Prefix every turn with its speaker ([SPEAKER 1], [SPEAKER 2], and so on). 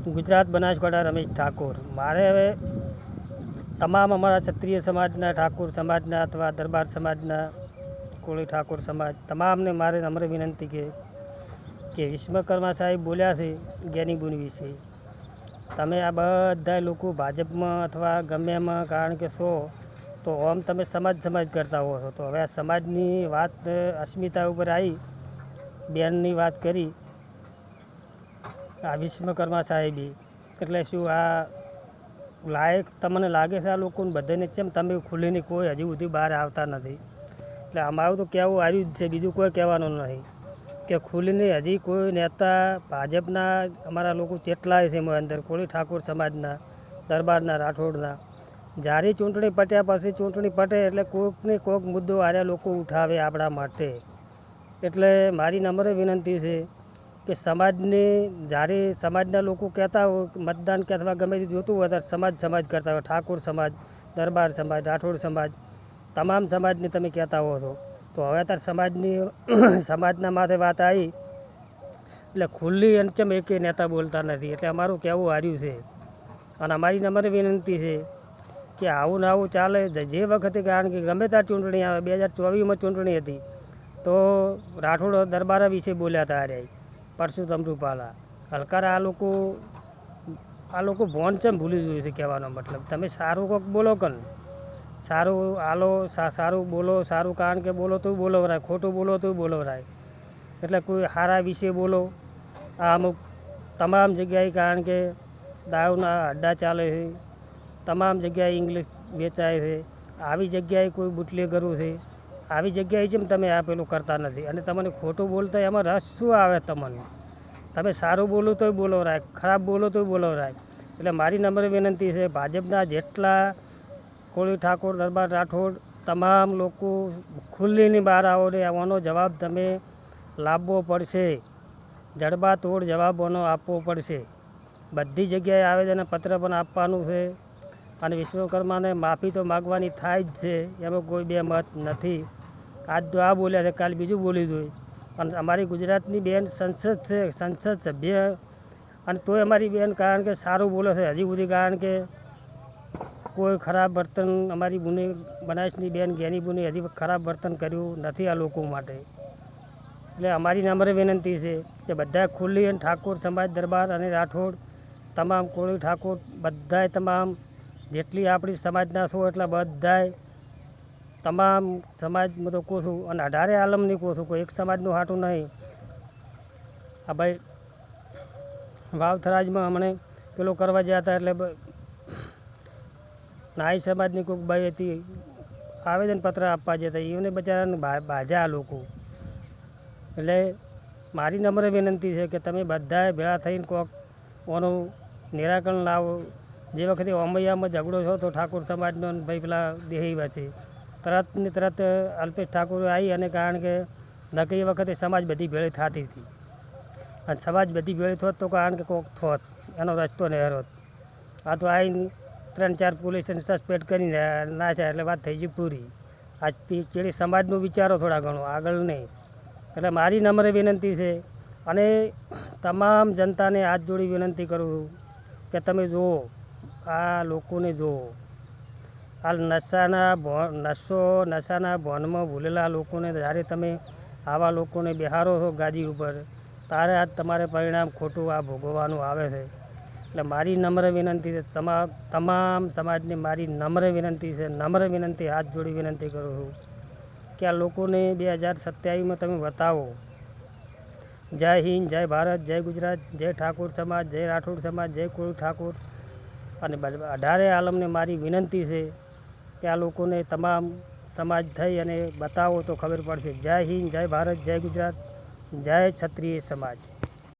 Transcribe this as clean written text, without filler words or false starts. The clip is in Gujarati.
[SPEAKER 1] ગુજરાત બનાસકાંઠા રમેશ ઠાકોર। મારે હવે તમામ અમારા ક્ષત્રિય સમાજના, ઠાકોર સમાજના અથવા દરબાર સમાજના, કોળી ઠાકોર સમાજ તમામને મારે નમ્ર વિનંતી કે વિશ્વકર્મા સાહેબ બોલ્યા છે જ્ઞાનીબુની વિશે, તમે આ બધા લોકો ભાજપમાં અથવા ગમે એમાં કારણ કે છો તો આમ તમે સમાજ કરતા હો છો, તો હવે આ સમાજની વાત અસ્મિતા ઉપર આવી, બેનની વાત કરી આ વિશ્વકર્મા સાહેબે, એટલે શું આ લાયક તમને લાગે છે આ લોકોને બધાને? કેમ તમે ખુલીને કોઈ હજી સુધી બહાર આવતા નથી? એટલે અમારું તો કહેવું આવ્યું જ છે, બીજું કોઈ કહેવાનું નહીં કે ખુલીને હજી કોઈ નેતા ભાજપના અમારા લોકો કેટલાય છે એમાં અંદર, કોળી ઠાકોર સમાજના, દરબારના, રાઠોડના, જ્યારે ચૂંટણી પટ્યા પછી ચૂંટણી પટે એટલે કોઈકને કોઈક મુદ્દો આર્યા લોકો ઉઠાવે આપણા માટે। એટલે મારી નમ્ર વિનંતી છે કે સમાજને જ્યારે સમાજના લોકો કહેતા હોય મતદાન કે અથવા ગમે તે જોતું હોય ત્યારે સમાજ કરતા હોય, ઠાકોર સમાજ, દરબાર સમાજ, રાઠોડ સમાજ, તમામ સમાજને તમે કહેતા હો છો, તો હવે અત્યારે સમાજના માથે વાત આવી એટલે ખુલ્લી અંચમ એકે નેતા બોલતા નથી। એટલે અમારું કહેવું હાર્યું છે અને અમારી નમ્ર વિનંતી છે કે આવું ને આવું ચાલે જે વખતે, કારણ કે ગમે ત્યાં ચૂંટણી આવે, 2024માં ચૂંટણી હતી તો રાઠોડ દરબાર વિશે બોલ્યા હતા અરે પરસોત્તમ રૂપાલા, હલકારા આ લોકો ભોન ચમ ભૂલી જોયું છે કહેવાનો મતલબ, તમે સારું કોઈક બોલો કન, સારું હાલો, સારું બોલો, સારું કારણ કે બોલો તો બોલવરાય, ખોટું બોલો તો બોલવરાય, એટલે કોઈ સારા વિશે બોલો। આ અમુક તમામ જગ્યાએ કારણ કે દારૂના અડ્ડા ચાલે છે, તમામ જગ્યાએ ઇંગ્લિશ વેચાય છે, આવી જગ્યાએ કોઈ બુટલેગરું છે, આવી જગ્યાએ જેમ તમે આ પેલું કરતા નથી અને તમને ખોટું બોલતા એમાં રસ શું આવે તમને? તમે સારું બોલો તોય બોલવરાય, ખરાબ બોલો તોય બોલવરાય। એટલે મારી નમ્ર વિનંતી છે ભાજપના જેટલા કોળી ઠાકોર, દરબાર, રાઠોડ તમામ લોકો ખુલ્લીની બહાર આવો ને આનો જવાબ તમે લાવવો પડશે, જડબાતોડ જવાબ આનો આપવો પડશે। બધી જગ્યાએ આવેદનપત્ર પણ આપવાનું છે અને વિશ્વકર્માને માફી તો માગવાની થાય જ છે, એમાં કોઈ બે મત નથી। આજ તો આ બોલ્યા છે, કાલ બીજું બોલી જોઈએ, પણ અમારી ગુજરાતની બેન સંસદ છે, સંસદ સભ્ય, અને તોય અમારી બેન કારણ કે સારું બોલે છે હજી સુધી, કારણ કે કોઈ ખરાબ વર્તન અમારી બુની બનાસની બેન જ્ઞાનીબુની હજી ખરાબ વર્તન કર્યું નથી આ લોકો માટે। એટલે અમારી નમ્ર વિનંતી છે કે બધા ખુલ્લી અને ઠાકોર સમાજ, દરબાર અને રાઠોડ તમામ કોળી ઠાકોર બધાય તમામ જેટલી આપણી સમાજના છો એટલા બધાય તમામ સમાજમાં તો કહું છું અને 18 આલમની કહું છું, કોઈ એક સમાજનું હાટું નહીં। આ ભાઈ વાવથરાજમાં અમને પેલો કરવા ગયા હતા એટલે નાઈ સમાજની કોઈક ભાઈ હતી, આવેદનપત્ર આપવા જતા, એને બચારાને બાજા લોકો। એટલે મારી નમ્ર વિનંતી છે કે તમે બધાએ ભેળા થઈને કોઈક ઓનું નિરાકરણ લાવો। જે વખતે ઓમૈયામાં ઝઘડો થયો તો ઠાકોર સમાજનો ભાઈ પેલા દેહી વચ્ચે તરત ને તરત અલ્પેશ ઠાકોરે આવી, અને કારણ કે નક્કી એ વખતે સમાજ બધી ભેળી થતી હતી અને સમાજ બધી ભેળી થોત તો કારણ કે કોઈક થોત એનો રસ્તો નહેરોત। આ તો આવીને 3-4 પોલીસને સસ્પેન્ડ કરીને નાખ્યા એટલે વાત થઈ ગઈ પૂરી। આજથી ચેડી સમાજનું વિચારો થોડા ઘણું આગળ નહીં। એટલે મારી નમ્ર વિનંતી છે અને તમામ જનતાને હાથ જોડી વિનંતી કરું છું કે તમે જુઓ આ લોકોને જુઓ, હાલ નશાના ભોનમાં ભૂલેલા લોકોને જ્યારે તમે આવા લોકોને બિહારો છો ગાદી ઉપર, ત્યારે આજ તમારે પરિણામ ખોટું આ ભોગવવાનું આવે છે। એટલે મારી નમ્ર વિનંતી છે, તમામ સમાજને મારી નમ્ર વિનંતી હાથ જોડી વિનંતી કરું છું કે આ લોકોને 2027માં તમે બતાવો। જય હિન્દ, જય ભારત, જય ગુજરાત, જય ઠાકોર સમાજ, જય રાઠોડ સમાજ, જય કોળી ઠાકોર, અને 18 આલમને મારી વિનંતી છે કે આ લોકોને તમામ સમાજ થઈ અને બતાવો તો ખબર પડશે। જય હિન્દ, જય ભારત, જય ગુજરાત, જય ક્ષત્રિય સમાજ।